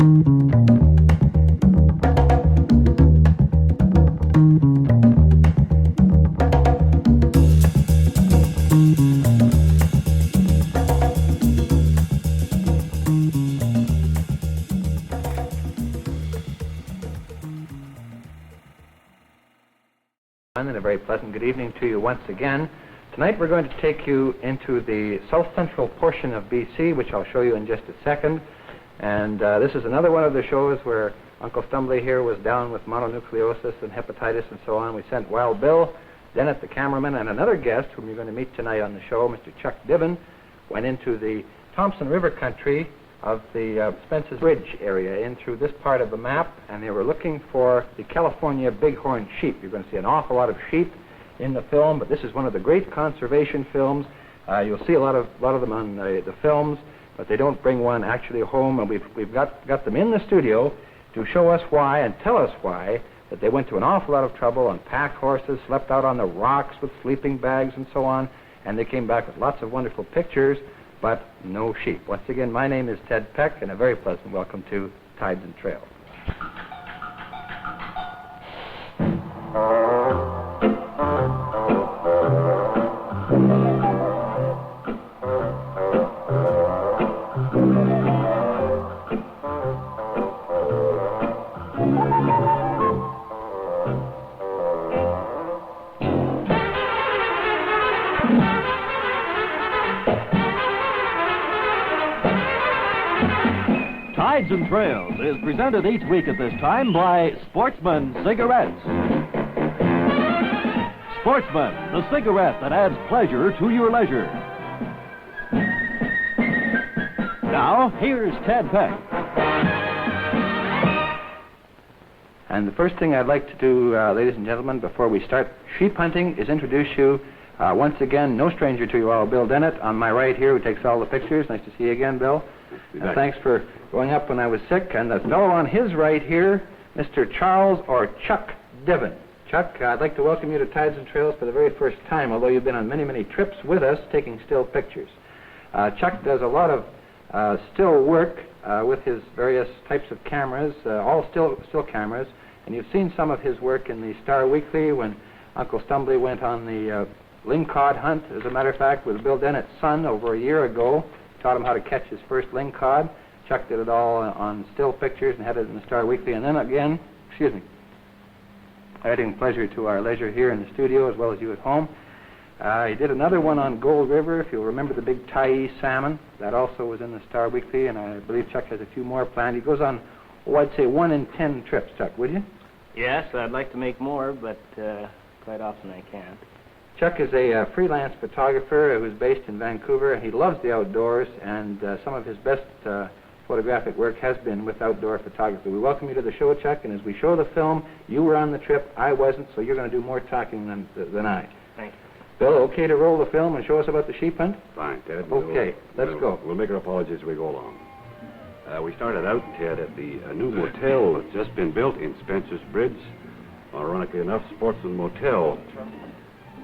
And a very pleasant good evening to you once again. Tonight we're going to take you into the south-central portion of BC, which I'll show you in just a second. And this is another one of the shows where Uncle Stumbly here was down with mononucleosis and hepatitis and so on. We sent Wild Bill, Dennett the cameraman, and another guest whom you're going to meet tonight on the show, Mr. Chuck Diven, went into the Thompson River country of the Spences Bridge area in through this part of the map, and they were looking for the California bighorn sheep. You're going to see an awful lot of sheep in the film, but this is one of the great conservation films. You'll see a lot of them on the films, but they don't bring one actually home, and we've got them in the studio to show us why and tell us why that they went to an awful lot of trouble on pack horses, slept out on the rocks with sleeping bags and so on, and they came back with lots of wonderful pictures, but no sheep. Once again, my name is Ted Peck, and a very pleasant welcome to Tides and Trails. Tides and Trails is presented each week at this time by Sportsman Cigarettes. Sportsman, the cigarette that adds pleasure to your leisure. Now, here's Ted Peck. And the first thing I'd like to do, ladies and gentlemen, before we start sheep hunting, is introduce you once again, no stranger to you all, Bill Dennett, on my right here, who takes all the pictures. Nice to see you again, Bill. And thanks for going up when I was sick. And the fellow on his right here, Mr. Charles or Chuck Diven. Chuck, I'd like to welcome you to Tides and Trails for the very first time, although you've been on many, many trips with us taking still pictures. Chuck does a lot of still work with his various types of cameras, all still cameras. And you've seen some of his work in the Star Weekly when Uncle Stumbly went on the lingcod hunt, as a matter of fact, with Bill Dennett's son over a year ago. Taught him how to catch his first lingcod. Chuck did it all on still pictures and had it in the Star Weekly. And then again, adding pleasure to our leisure here in the studio as well as you at home. He did another one on Gold River, if you'll remember the big Tyee salmon. That also was in the Star Weekly, and I believe Chuck has a few more planned. He goes on, I'd say 1 in 10 trips, Chuck, would you? Yes, I'd like to make more, but quite often I can't. Chuck is a freelance photographer who's based in Vancouver. He loves the outdoors, and some of his best photographic work has been with outdoor photography. We welcome you to the show, Chuck, and as we show the film, you were on the trip, I wasn't, so you're going to do more talking than I. Thank you. Bill, okay to roll the film and show us about the sheep hunt? Fine, Ted. Okay, let's go. We'll make our apologies as we go along. We started out, Ted, at the new motel that's just been built in Spences Bridge. Ironically enough, Sportsman Motel.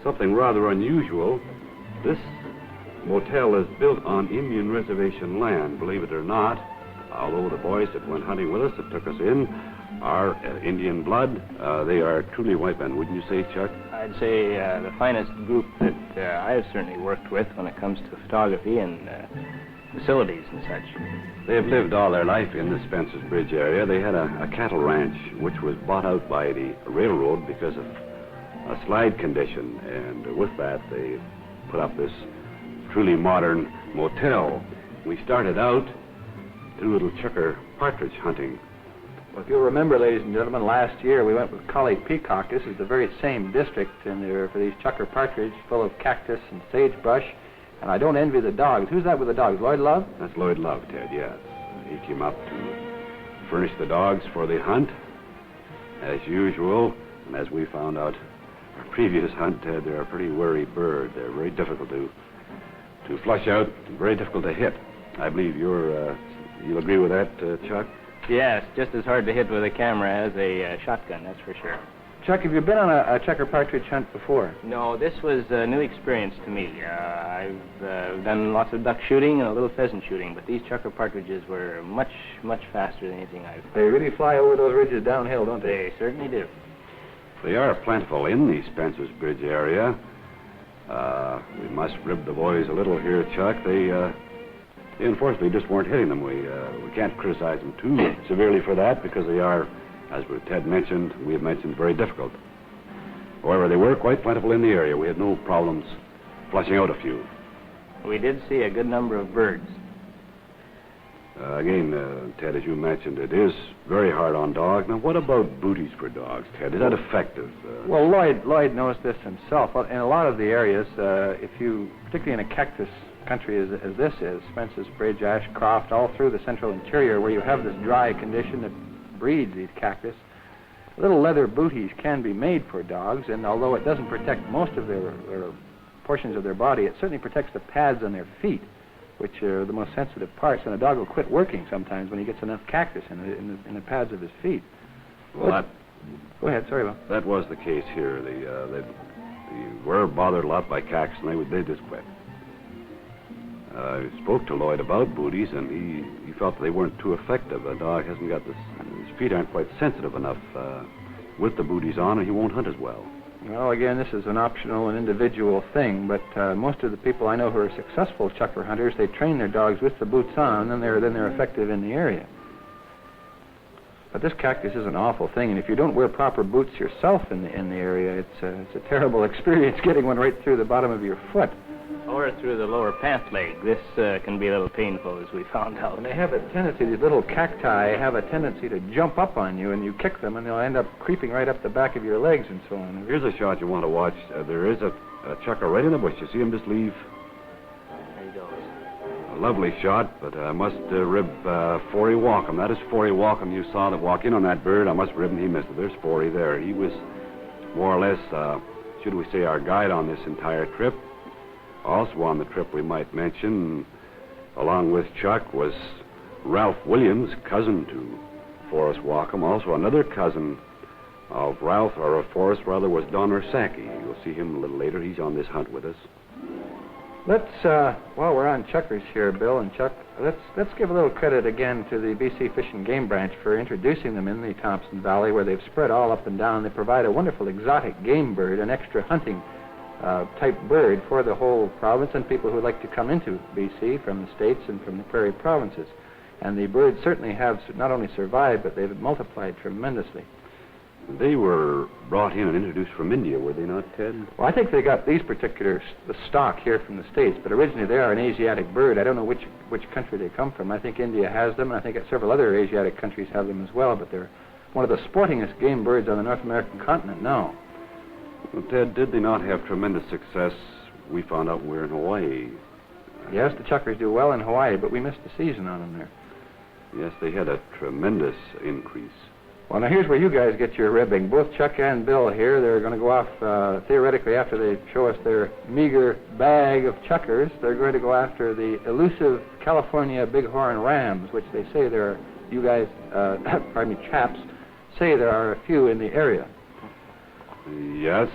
Something rather unusual. This motel is built on Indian reservation land, believe it or not. Although the boys that went hunting with us, that took us in, are Indian blood, they are truly white men, wouldn't you say, Chuck? I'd say the finest group that I have certainly worked with when it comes to photography and facilities and such. They have lived all their life in the Spences Bridge area. They had a cattle ranch, which was bought out by the railroad because of a slide condition, and with that they put up this truly modern motel. We started out two little chukar partridge hunting. Well, if you'll remember, ladies and gentlemen, last year we went with Collie Peacock. This is the very same district, and they were for these chukar partridge full of cactus and sagebrush, and I don't envy the dogs. Who's that with the dogs? Lloyd Love? That's Lloyd Love, Ted, yes. He came up to furnish the dogs for the hunt, as usual, and as we found out our previous hunt, Ted, they're a pretty wary bird. They're very difficult to flush out, very difficult to hit. I believe you'll agree with that, Chuck? Yes, just as hard to hit with a camera as a shotgun, that's for sure. Chuck, have you been on a checker partridge hunt before? No, this was a new experience to me. I've done lots of duck shooting and a little pheasant shooting, but these checker partridges were much, much faster than anything I've... They really fly over those ridges downhill, don't they? They certainly do. They are plentiful in the Spences Bridge area. We must rib the boys a little here, Chuck. They unfortunately just weren't hitting them. We can't criticize them too severely for that because they are, as Ted mentioned, we have mentioned, very difficult. However, they were quite plentiful in the area. We had no problems flushing out a few. We did see a good number of birds. Again, Ted, as you mentioned, it is very hard on dogs. Now, what about booties for dogs, Ted? Is that effective? Well, Lloyd knows this himself. In a lot of the areas, particularly in a cactus country as this is, Spences Bridge, Ashcroft, all through the central interior where you have this dry condition that breeds these cactus, little leather booties can be made for dogs, and although it doesn't protect most of their portions of their body, it certainly protects the pads on their feet, which are the most sensitive parts, and a dog will quit working sometimes when he gets enough cactus in the pads of his feet. Well, go ahead, sorry, Bob. that was the case here. They were bothered a lot by cactus, and they just quit. I spoke to Lloyd about booties, and he felt that they weren't too effective. A dog hasn't got his feet aren't quite sensitive enough with the booties on, and he won't hunt as well. Well, again, this is an optional and individual thing, but most of the people I know who are successful chucker hunters, they train their dogs with the boots on, and then they're effective in the area. But this cactus is an awful thing, and if you don't wear proper boots yourself in the area, it's a terrible experience getting one right through the bottom of your foot. Or through the lower pant leg. This can be a little painful, as we found out. And they have a tendency, these little cacti have a tendency to jump up on you, and you kick them, and they'll end up creeping right up the back of your legs and so on. Here's a shot you want to watch. There is a chucker right in the bush. You see him just leave? There he goes. A lovely shot, but I must rib Forey Walkham. That is Forey Walkham you saw that walk in on that bird. I must rib him. He missed it. There's Forey there. He was more or less, should we say, our guide on this entire trip. Also on the trip, we might mention, along with Chuck, was Ralph Williams, cousin to Forrest Walkham. Also another cousin of Ralph, or of Forrest rather, was Don Ursaki. You'll see him a little later. He's on this hunt with us. While we're on chuckers here, Bill and Chuck, let's give a little credit again to the BC Fish and Game Branch for introducing them in the Thompson Valley, where they've spread all up and down. They provide a wonderful exotic game bird, an extra hunting type bird for the whole province and people who would like to come into BC from the states and from the prairie provinces. And the birds certainly have not only survived, but they've multiplied tremendously. They were brought in and introduced from India, were they not, Ted? Well, I think they got these particular, the stock here from the States, but originally they are an Asiatic bird. I don't know which country they come from. I think India has them, and I think several other Asiatic countries have them as well, but they're one of the sportingest game birds on the North American continent now. Well, Ted, did they not have tremendous success? We found out when we were in Hawaii. Yes, the chuckers do well in Hawaii, but we missed the season on them there. Yes, they had a tremendous increase. Well, now here's where you guys get your ribbing. Both Chuck and Bill here, they're going to go off, theoretically, after they show us their meager bag of chuckers, they're going to go after the elusive California bighorn rams, which they say there are, you guys, pardon me, chaps, say there are a few in the area. Yes.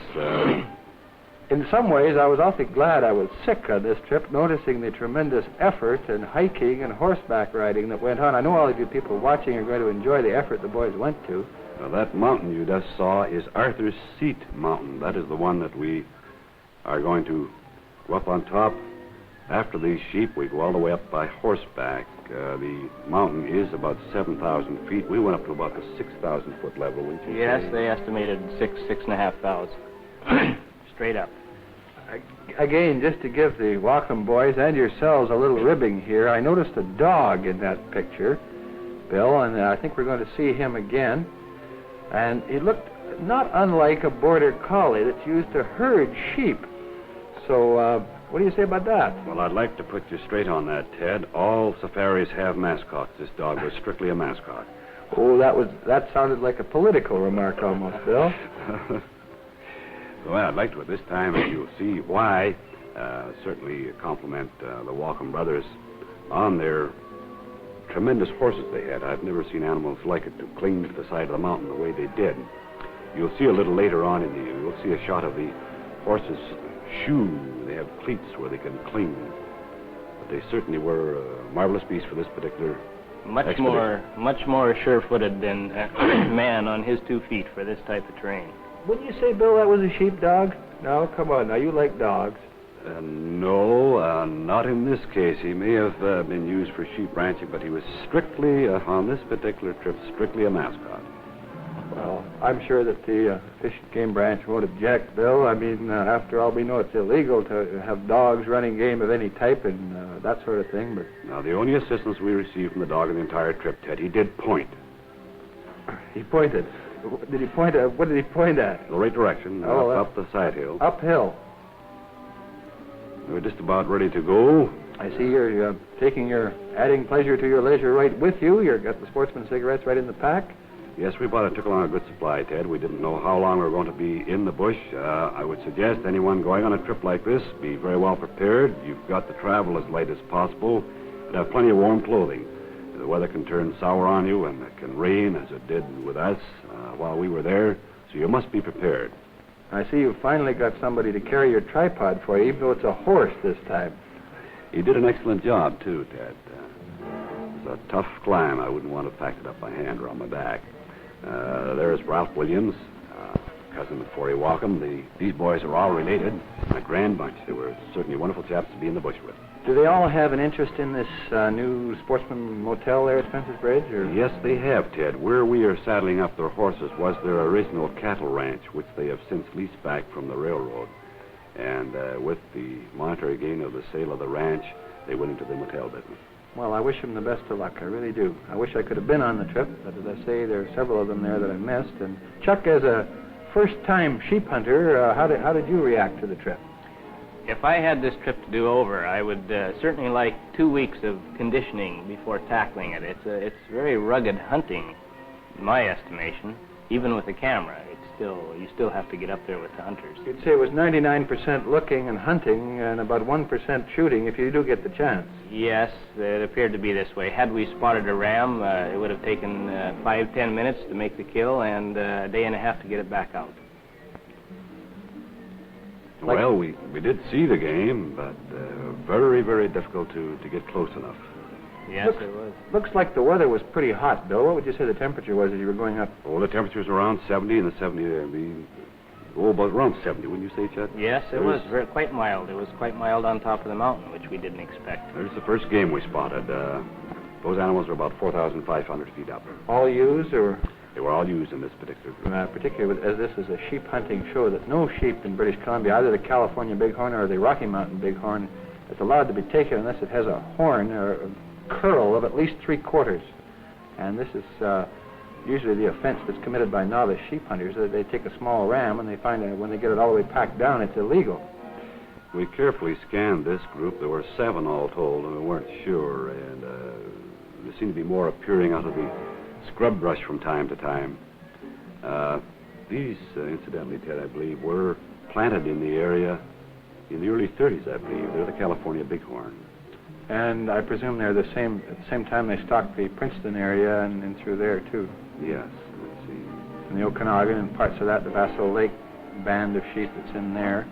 In some ways, I was awfully glad I was sick on this trip, noticing the tremendous effort and hiking and horseback riding that went on. I know all of you people watching are going to enjoy the effort the boys went to. Now, that mountain you just saw is Arthur's Seat Mountain. That is the one that we are going to go up on top. After these sheep, we go all the way up by horseback. The mountain is about 7,000 feet. We went up to about the 6,000-foot level, wouldn't you Yes, say? they estimated 6,500. Straight up. Again, just to give the Walkham boys and yourselves a little ribbing here, I noticed a dog in that picture, Bill, and I think we're going to see him again. And he looked not unlike a border collie that's used to herd sheep. So, what do you say about that? Well, I'd like to put you straight on that, Ted. All safaris have mascots. This dog was strictly a mascot. Oh, that sounded like a political remark almost, Bill. Well, I'd like to at this time, as you'll see why, certainly compliment the Walkham brothers on their tremendous horses they had. I've never seen animals like it to cling to the side of the mountain the way they did. You'll see a little later on you'll see a shot of the horse's shoe. They have cleats where they can cling. But they certainly were a marvelous beast for this particular Much more sure-footed than a man on his 2 feet for this type of terrain. Wouldn't you say, Bill, that was a sheepdog? No, come on. Now, you like dogs. No, not in this case. He may have been used for sheep ranching, but he was strictly, on this particular trip, strictly a mascot. Well, I'm sure that the Fish and Game Branch won't object, Bill. I mean, after all, we know it's illegal to have dogs running game of any type and that sort of thing, but... Now, the only assistance we received from the dog in the entire trip, Ted, he did point. He pointed. Did he point at... What did he point at? The right direction, up the side hill. Uphill. We were just about ready to go. I see you're adding pleasure to your leisure right with you. You've got the sportsman cigarettes right in the pack. Yes, we took along a good supply, Ted. We didn't know how long we were going to be in the bush. I would suggest anyone going on a trip like this be very well prepared. You've got to travel as light as possible and have plenty of warm clothing. The weather can turn sour on you, and it can rain, as it did with us while we were there, so you must be prepared. I see you've finally got somebody to carry your tripod for you, even though it's a horse this time. He did an excellent job, too, Ted. It was a tough climb. I wouldn't want to pack it up by hand or on my back. There's Ralph Williams, cousin of Forey Walkham. These boys are all related. A grand bunch. They were certainly wonderful chaps to be in the bush with. Do they all have an interest in this new sportsman motel there at Spences Bridge? Or? Yes, they have, Ted. Where we are saddling up their horses was their original cattle ranch, which they have since leased back from the railroad. And with the monetary gain of the sale of the ranch, they went into the motel business. Well, I wish them the best of luck. I really do. I wish I could have been on the trip, but as I say, there are several of them there that I missed. And Chuck, as a first-time sheep hunter, how did you react to the trip? If I had this trip to do over, I would certainly like 2 weeks of conditioning before tackling it. It's very rugged hunting, in my estimation. Even with a camera, you still have to get up there with the hunters. You'd say it was 99% looking and hunting and about 1% shooting if you do get the chance. Yes, it appeared to be this way. Had we spotted a ram, it would have taken 5-10 minutes to make the kill and a day and a half to get it back out. Well, we did see the game, but very, very difficult to get close enough. Yes, it was. Looks like the weather was pretty hot, Bill. What would you say the temperature was as you were going up? Oh, the temperature's around 70, and the 70, about around 70, wouldn't you say, Chet? Yes, it was quite mild. It was quite mild on top of the mountain, which we didn't expect. There's the first game we spotted. Those animals are about 4,500 feet up. All used, or? They were all used in this particular group. Particularly as this is a sheep hunting show, that no sheep in British Columbia, either the California bighorn or the Rocky Mountain bighorn, is allowed to be taken unless it has a horn or a curl of at least 3/4. And this is usually the offense that's committed by novice sheep hunters. They take a small ram and they find that when they get it all the way packed down, it's illegal. We carefully scanned this group. There were 7 all told, and we weren't sure. And there seemed to be more appearing out of the scrub brush from time to time. These, incidentally, Ted, I believe, were planted in the area in the early 30s, I believe. They're the California bighorn. And I presume they're at the same time they stocked the Princeton area and through there, too. Yes, let's see. And the Okanagan and parts of that, the Vassal Lake band of sheep that's in there.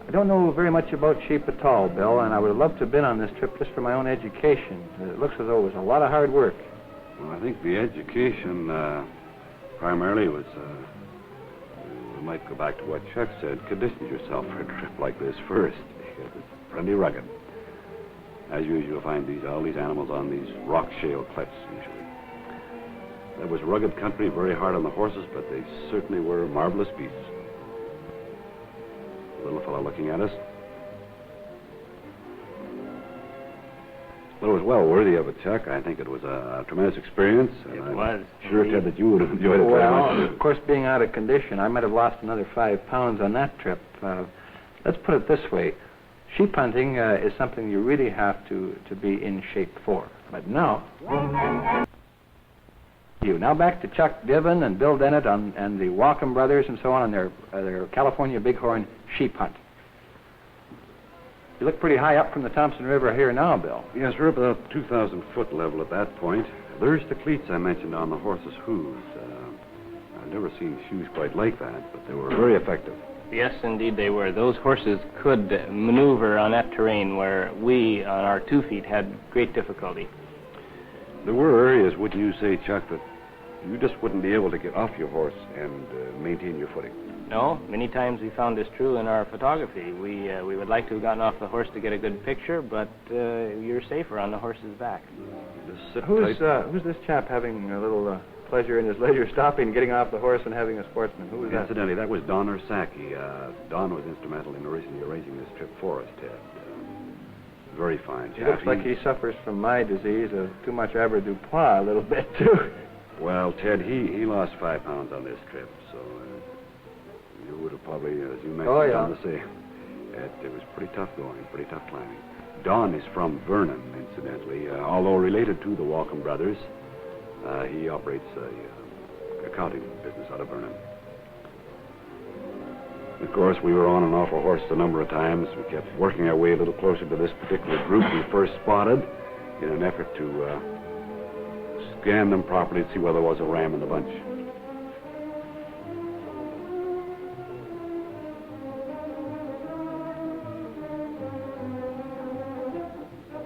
I don't know very much about sheep at all, Bill, and I would have loved to have been on this trip just for my own education. It looks as though it was a lot of hard work. Well, I think the education primarily was, we might go back to what Chuck said, condition yourself for a trip like this first, because it's pretty rugged. As usual, you'll find all these animals on these rock shale cliffs, usually. That was rugged country, very hard on the horses, but they certainly were marvelous beasts. Little fellow looking at us. But it was well worthy of it, Chuck. I think it was a tremendous experience. It was. Sure, Ted, that you would have enjoyed it very much. Of course, being out of condition, I might have lost another 5 pounds on that trip. Let's put it this way. Sheep hunting is something you really have to be in shape for. But now... Now back to Chuck Diven and Bill Dennett and the Walkham brothers and so on their California bighorn sheep hunt. You look pretty high up from the Thompson River here now, Bill. Yes, we're up about 2,000-foot level at that point. There's the cleats I mentioned on the horse's hooves. I've never seen shoes quite like that, but they were very effective. Yes, indeed they were. Those horses could maneuver on that terrain where we, on our 2 feet, had great difficulty. There were areas, wouldn't you say, Chuck, that you just wouldn't be able to get off your horse and maintain your footing? No, many times we found this true in our photography. We would like to have gotten off the horse to get a good picture, but you're safer on the horse's back. Just sit Who's tight. this chap having a little pleasure in his leisure, stopping, getting off the horse, and having a sportsman? Who was that? Incidentally, that was Don Ursaki. Don was instrumental in originally arranging this trip for us, Ted. Very fine chap. He looks like he suffers from my disease of too much avoirdupois a little bit, too. Well, Ted, he lost 5 pounds on this trip, so you would have probably, as you mentioned, done the same. It was pretty tough going, pretty tough climbing. Don is from Vernon, incidentally, although related to the Walkham brothers. He operates a accounting business out of Vernon. Of course, we were on and off a horse a number of times. We kept working our way a little closer to this particular group we first spotted in an effort to scan them properly to see whether there was a ram in the bunch.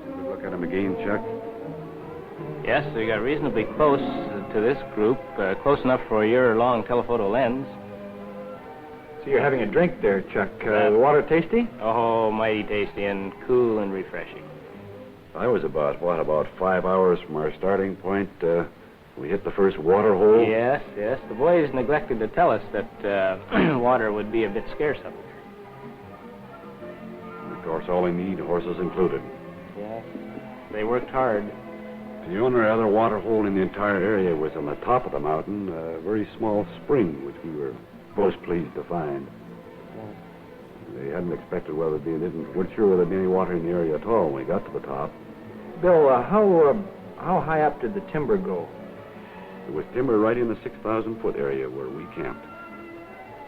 Did we look at him again, Chuck? Yes, we got reasonably close to this group, close enough for a year-long telephoto lens. So you're having a drink there, Chuck. The water tasty? Oh, mighty tasty and cool and refreshing. I was about 5 hours from our starting point. We hit the first water hole. Yes. The boys neglected to tell us that water would be a bit scarce up here. And of course, all we need, horses included. Yes, they worked hard. The only other water hole in the entire area was on the top of the mountain, a very small spring, which we were most pleased to find. They hadn't expected whether they weren't sure whether there'd be any water in the area at all when we got to the top. Bill, how high up did the timber go? There was timber right in the 6,000-foot area where we camped.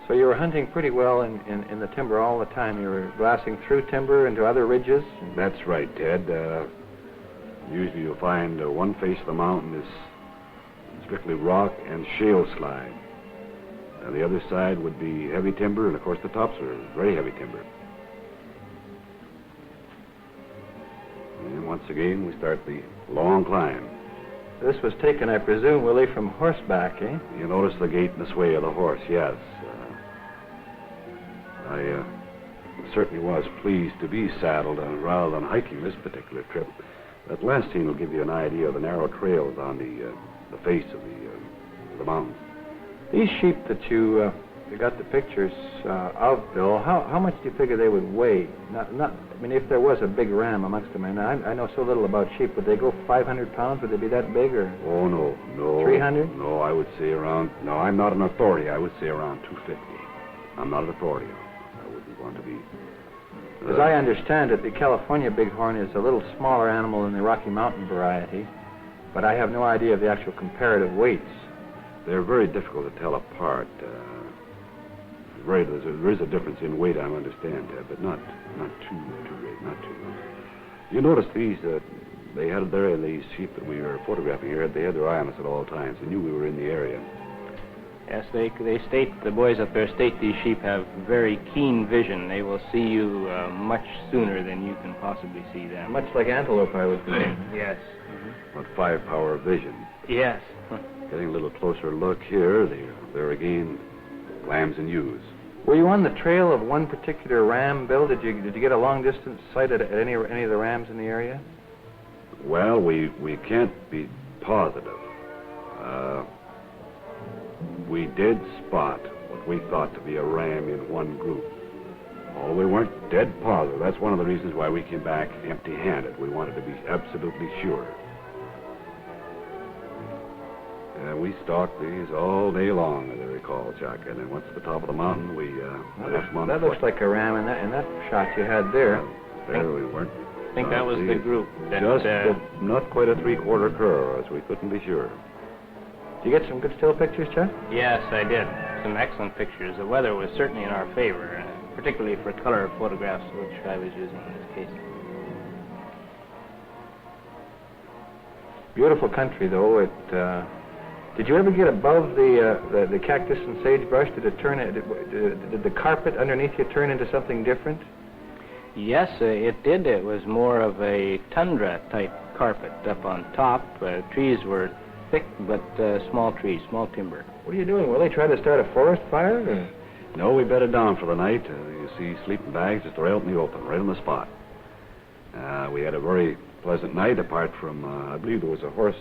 So you were hunting pretty well in the timber all the time. You were glassing through timber into other ridges? That's right, Ted. Usually you'll find one face of the mountain is strictly rock and shale slide. And the other side would be heavy timber, and of course the tops are very heavy timber. And once again, we start the long climb. This was taken, I presume, Willie, from horseback, eh? You notice the gait and the sway of the horse, yes. I certainly was pleased to be saddled rather than hiking this particular trip. That last scene will give you an idea of the narrow trails on the face of the mountain. These sheep that you got the pictures of, Bill, how much do you figure they would weigh? I mean, if there was a big ram amongst them, and I know so little about sheep, would they go 500 pounds? Would they be that big, or? Oh, no. 300? No, I would say around, no, I'm not an authority. I would say around 250. I'm not an authority. I wouldn't want to be. As I understand it, the California bighorn is a little smaller animal than the Rocky Mountain variety, but I have no idea of the actual comparative weights. They're very difficult to tell apart. There is a difference in weight, I understand, but not too great, not too much. You notice these, they had there, these sheep that we were photographing here, they had their eye on us at all times. They knew we were in the area. Yes, they state, the boys up there state these sheep have very keen vision. They will see you much sooner than you can possibly see them. Much like antelope, I would say. Yes. But 5-power vision. Yes. Getting a little closer look here, they're again lambs and ewes. Were you on the trail of one particular ram, Bill? Did you get a long distance sight at any of the rams in the area? Well, we can't be positive. We did spot what we thought to be a ram in one group. Oh, we weren't dead positive. That's one of the reasons why we came back empty-handed. We wanted to be absolutely sure. And we stalked these all day long, as I recall, Chuck. And then once at the top of the mountain, we left them on That foot. looks like a ram in that shot you had there. There we weren't. I think that was the group. Just not quite a three-quarter curve, as we couldn't be sure. Did you get some good still pictures, Chuck? Yes, I did. Some excellent pictures. The weather was certainly in our favor. particularly for color photographs, which I was using in this case. Beautiful country, though. Did you ever get above the cactus and sagebrush? Did it turn? Did the carpet underneath you turn into something different? Yes, it did. It was more of a tundra-type carpet up on top. Trees were thick, but small trees, small timber. What are you doing, Willie? Trying to start a forest fire? Or? No, we bedded down for the night. You see sleeping bags just right out in the open, right on the spot. We had a very pleasant night, apart from, I believe there was a horse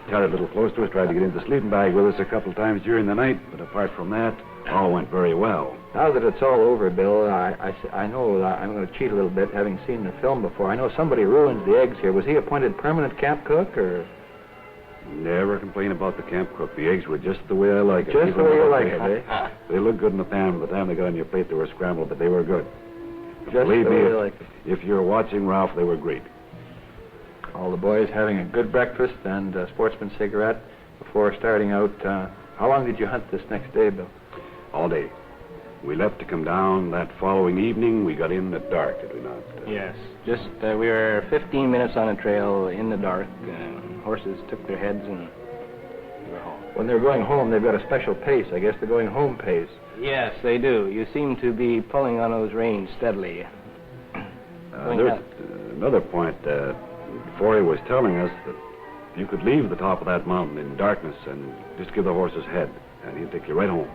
tethered a little close to us, tried to get into the sleeping bag with us a couple of times during the night, but apart from that, all went very well. Now that it's all over, Bill, I know I'm going to cheat a little bit, having seen the film before. I know somebody ruined the eggs here. Was he appointed permanent camp cook, or...? Never complain about the camp cook. The eggs were just the way I like it. Just the way you like it, eh? They looked good in the pan. By the time they got on your plate, they were scrambled, but they were good. Just Believe the me, way you like it. If you're watching, Ralph, they were great. All the boys having a good breakfast and a sportsman's cigarette before starting out. How long did you hunt this next day, Bill? All day. We left to come down that following evening. We got in at dark, did we not? Yes, just we were 15 minutes on a trail in the dark. Horses took their heads and we were home. When they're going home, they've got a special pace. I guess they're going home pace. Yes, they do. You seem to be pulling on those reins steadily. There's another point. Forey was telling us that you could leave the top of that mountain in darkness and just give the horses head, and he'd take you right home.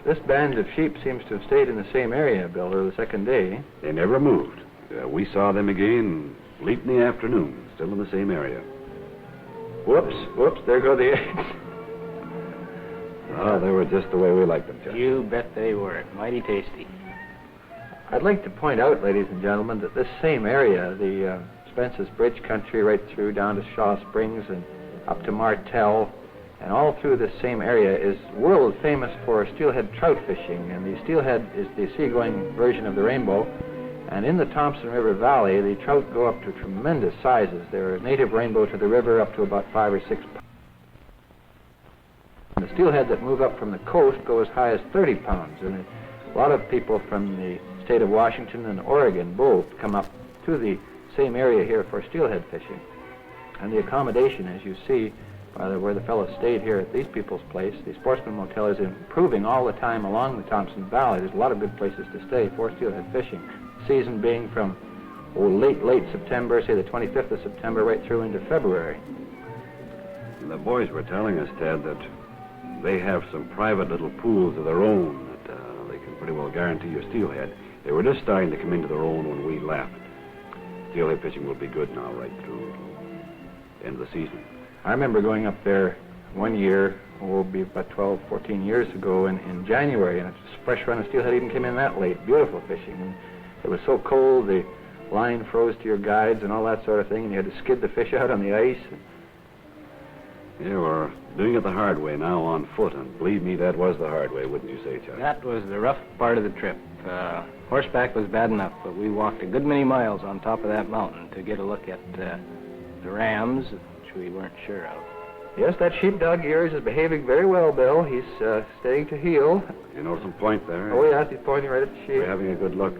This band of sheep seems to have stayed in the same area, Bill, the second day. They never moved. We saw them again late in the afternoon, still in the same area. Whoops, there go the eggs. Oh, they were just the way we liked them, Chuck. You bet they were. Mighty tasty. I'd like to point out, ladies and gentlemen, that this same area, the Spences Bridge country right through down to Shaw Springs and up to Martell, and all through this same area is world famous for steelhead trout fishing. And the steelhead is the seagoing version of the rainbow. And in the Thompson River Valley, the trout go up to tremendous sizes. They're a native rainbow to the river, up to about 5 or 6 pounds. And the steelhead that move up from the coast go as high as 30 pounds. And a lot of people from the state of Washington and Oregon both come up to the same area here for steelhead fishing. And the accommodation, as you see, where the fellows stayed here at these people's place, the Sportsman Motel is improving all the time along the Thompson Valley. There's a lot of good places to stay for steelhead fishing. Season being from late September, say the 25th of September, right through into February. The boys were telling us, Ted, that they have some private little pools of their own that they can pretty well guarantee you steelhead. They were just starting to come into their own when we left. Steelhead fishing will be good now right through the end of the season. I remember going up there one year, be about 12, 14 years ago in January, and a fresh run of steelhead even came in that late. Beautiful fishing. And it was so cold, the line froze to your guides and all that sort of thing, and you had to skid the fish out on the ice. Yeah, we're doing it the hard way now on foot, and believe me, that was the hard way, wouldn't you say, Chuck? That was the rough part of the trip. Horseback was bad enough, but we walked a good many miles on top of that mountain to get a look at the rams, which we weren't sure of. Yes, that sheepdog of yours is behaving very well, Bill. He's staying to heel. You know some point there? Oh, yes, he's pointing right at the sheep. We're having a good look.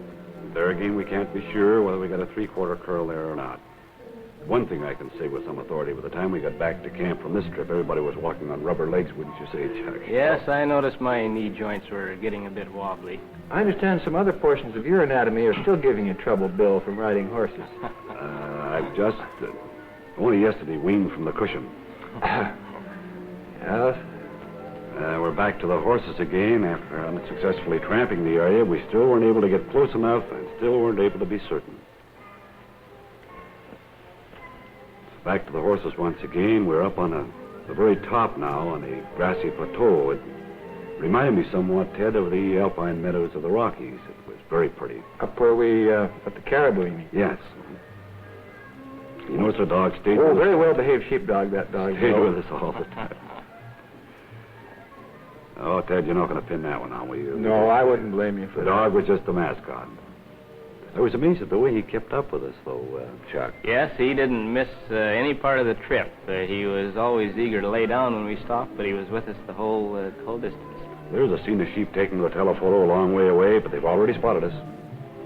There again, we can't be sure whether we got a three-quarter curl there or not. One thing I can say with some authority, by the time we got back to camp from this trip, everybody was walking on rubber legs, wouldn't you say, Chuck? Yes, I noticed my knee joints were getting a bit wobbly. I understand some other portions of your anatomy are still giving you trouble, Bill, from riding horses. I've just, only yesterday, weaned from the cushion. Yes? We're back to the horses again. After unsuccessfully tramping the area, we still weren't able to get close enough and still weren't able to be certain. Back to the horses once again. We're up on the very top now on a grassy plateau. It reminded me somewhat, Ted, of the alpine meadows of the Rockies. It was very pretty. Up where we, at the caribou, you mean? Yes. You notice the dog stayed Oh, with us. very well-behaved sheepdog, that dog. Stayed with us all the time. Oh, Ted, you're not going to pin that one on, will you? No, I wouldn't blame you for The that. dog was just the mascot. I was amazed at the way he kept up with us, though, Chuck. Yes, he didn't miss any part of the trip. He was always eager to lay down when we stopped, but he was with us the whole distance. There's a scene of sheep taken to a telephoto a long way away, but they've already spotted us.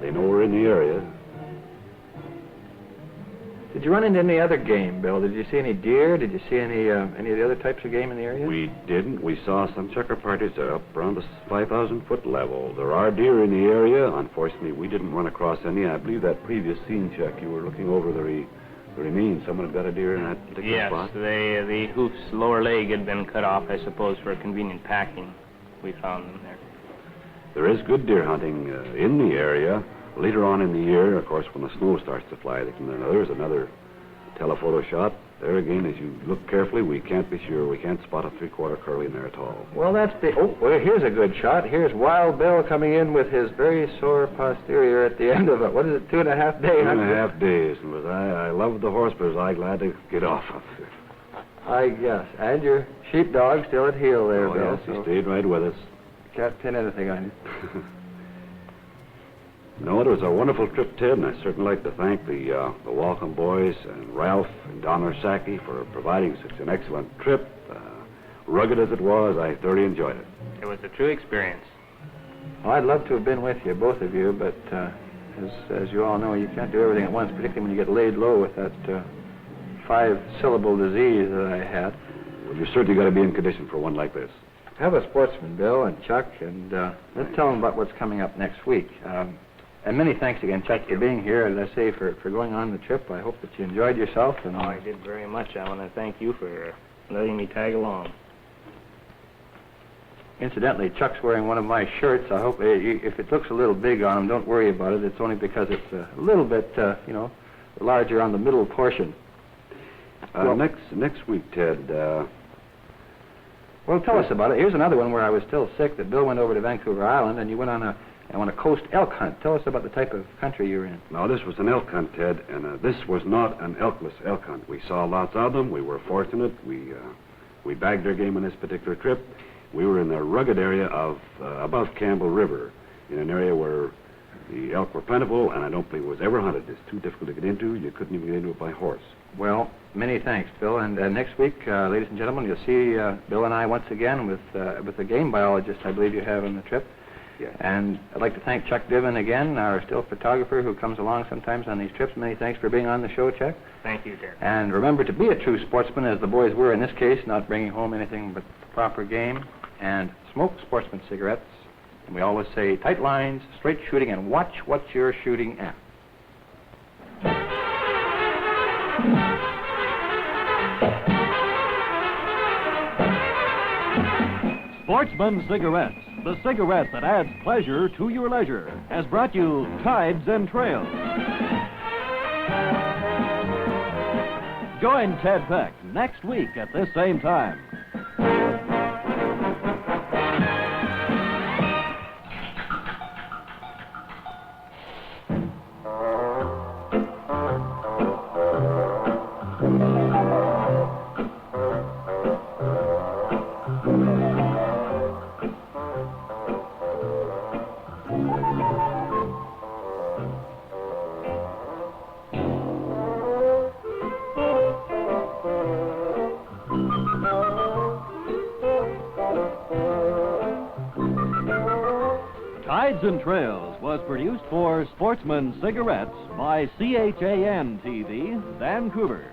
They know we're in the area. Did you run into any other game, Bill? Did you see any deer? Did you see any of the other types of game in the area? We didn't. We saw some checker partridge up around the 5,000-foot level. There are deer in the area. Unfortunately, we didn't run across any. I believe that previous scene check, you were looking over the remains. Someone had got a deer in that particular spot. Yes, the hoof's lower leg had been cut off, I suppose, for convenient packing. We found them there. There is good deer hunting in the area. Later on in the year, of course, when the snow starts to fly, they come there. Now, there's another telephoto shot. There again, as you look carefully, we can't be sure. We can't spot a three-quarter curly in there at all. Well, well, here's a good shot. Here's Wild Bill coming in with his very sore posterior at the end of it. What is it, 2.5 days? 2.5 days. And I loved the horse, but was I glad to get off of it. I guess. And your sheepdog still at heel there, Bill. Yes, he stayed right with us. Can't pin anything on you. No, it was a wonderful trip, Ted, and I'd certainly like to thank the Walcom boys and Ralph and Don Orsaki for providing such an excellent trip. Rugged as it was, I thoroughly enjoyed it. It was a true experience. Well, I'd love to have been with you, both of you, but as you all know, you can't do everything at once, particularly when you get laid low with that 5-syllable disease that I had. Well, you certainly got to be in condition for one like this. Have a sportsman, Bill and Chuck, and let's tell them about what's coming up next week. And many thanks again, Chuck, for being here, and I say for going on the trip. I hope that you enjoyed yourself. And I did very much. I want to thank you for letting me tag along. Incidentally, Chuck's wearing one of my shirts. I hope if it looks a little big on him, don't worry about it. It's only because it's a little bit, larger on the middle portion. Next week, Ted. Well, tell us about it. Here's another one where I was still sick. That Bill went over to Vancouver Island, and you went on a coast elk hunt. Tell us about the type of country you were in. Now, this was an elk hunt, Ted, and this was not an elkless elk hunt. We saw lots of them. We were fortunate. We bagged our game on this particular trip. We were in the rugged area of above Campbell River, in an area where the elk were plentiful, and I don't believe it was ever hunted. It's too difficult to get into. You couldn't even get into it by horse. Well, many thanks, Bill. And next week, ladies and gentlemen, you'll see Bill and I once again with the game biologist I believe you have on the trip. Yes. And I'd like to thank Chuck Diven again, our still photographer who comes along sometimes on these trips. Many thanks for being on the show, Chuck. Thank you, dear. And remember to be a true sportsman, as the boys were in this case, not bringing home anything but the proper game. And smoke sportsman cigarettes. And we always say tight lines, straight shooting, and watch what you're shooting at. Sportsman Cigarettes, the cigarette that adds pleasure to your leisure, has brought you Tides and Trails. Join Ted Peck next week at this same time. Tides and Trails was produced for Sportsman Cigarettes by CHAN TV, Vancouver.